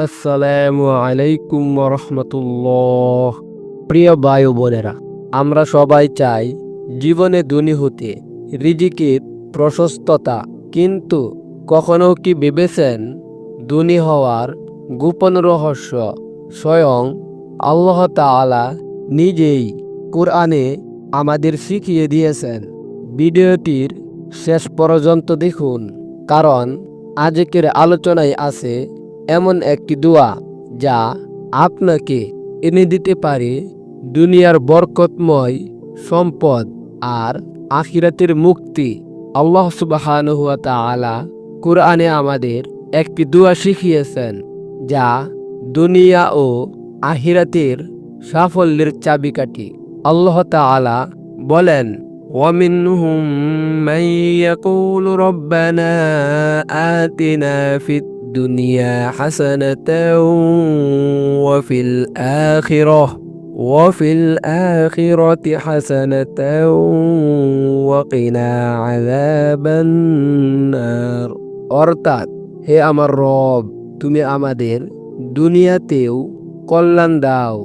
আসসালামু আলাইকুম রহমতুল্লাহ। প্রিয় ভাই ও বোনেরা, আমরা সবাই চাই জীবনে ধনী হতে, রিজিকের প্রশস্ততা। কিন্তু কখনো কি ভেবেছেন ধনী হওয়ার গোপন রহস্য স্বয়ং আল্লাহ তাআলা নিজেই কোরআনে আমাদের শিখিয়ে দিয়েছেন? ভিডিওটির শেষ পর্যন্ত দেখুন, কারণ আজকের আলোচনায় আছে এমন একটি দোয়া যা আপনাকে এনে দিতে পারে দুনিয়ার বরকতময় সম্পদ আর আখিরাতের মুক্তি। আল্লাহ সুবহানাহু ওয়া তাআলা কোরআনে আমাদের একটি দোয়া শিখিয়েছেন যা দুনিয়া ও আখিরাতের সাফল্যের চাবিকাঠি। আল্লাহ তাআলা বলেন, وَمِنْهُمْ مَنْ يَقُولُ رَبَّنَا آتِنَا فِي الدُّنْيَا حَسَنَةً وَفِي الْآخِرَةِ حَسَنَةً وَقِنَا عَذَابَ النَّارِ। অর্থাৎ, হে আমার রব, তুমি আমাদের দুনিয়াতেও কল্যাণ দাও,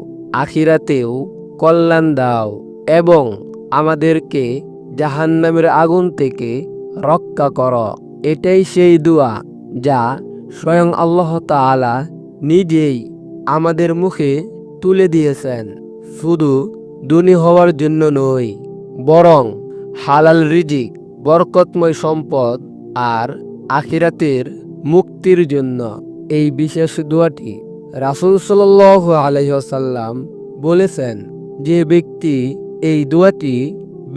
আখিরাতেও কল্যাণ দাও এবং আমাদেরকে জাহান্নামের আগুন থেকে রক্ষা করো। এটাই সেই দোয়া যা স্বয়ং আল্লাহ তাআলা নিজেই আমাদের মুখে তুলে দিয়েছেন, শুধু ধনী হওয়ার জন্য নয়, বরং হালাল রিজিক, বরকতময় সম্পদ আর আখিরাতের মুক্তির জন্য। এই বিশেষ দোয়াটি রাসূল সাল্লাল্লাহু আলাইহি ওয়াসাল্লাম বলেছেন, যে ব্যক্তি এই দোয়াটি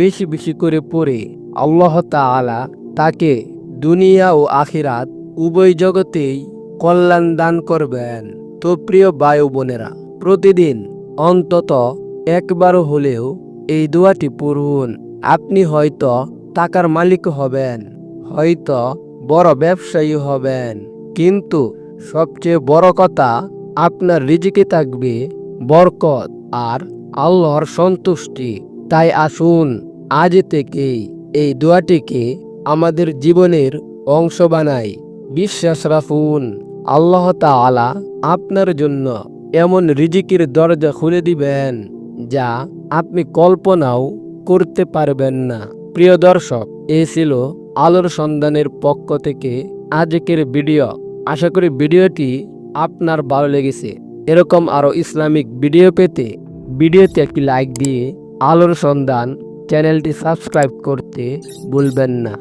বেশি বেশি করে পড়ে আল্লাহ তাআলা তাকে দুনিয়া ও আখিরাত উভয় জগতেই কল্যাণ দান করবেন। তো প্রিয় ভাই ও বোনেরা, প্রতিদিন অন্তত একবার হলেও এই দোয়াটি পড়ুন। আপনি হয়তো টাকার মালিক হবেন, হয়তো বড় ব্যবসায়ী হবেন, কিন্তু সবচেয়ে বড় কথা, আপনার রিজিকে থাকবে বরকত আর আল্লাহর সন্তুষ্টি। তাই আসুন আজ থেকেই এই দোয়াটিকে আমাদের জীবনের অংশ বানাই। বিশ্বাস রাখুন, আল্লাহ তাআলা আপনার জন্য এমন রিজিকের দরজা খুলে দিবেন যা আপনি কল্পনাও করতে পারবেন না। প্রিয় দর্শক, এই ছিল আলোর সন্ধানের পক্ষ থেকে আজকের ভিডিও। আশা করি ভিডিওটি আপনার ভালো লেগেছে। এরকম আরো ইসলামিক ভিডিও পেতে ভিডিওতে একটি লাইক দিয়ে আলোর সন্ধান চ্যানেলটি সাবস্ক্রাইব করতে ভুলবেন না।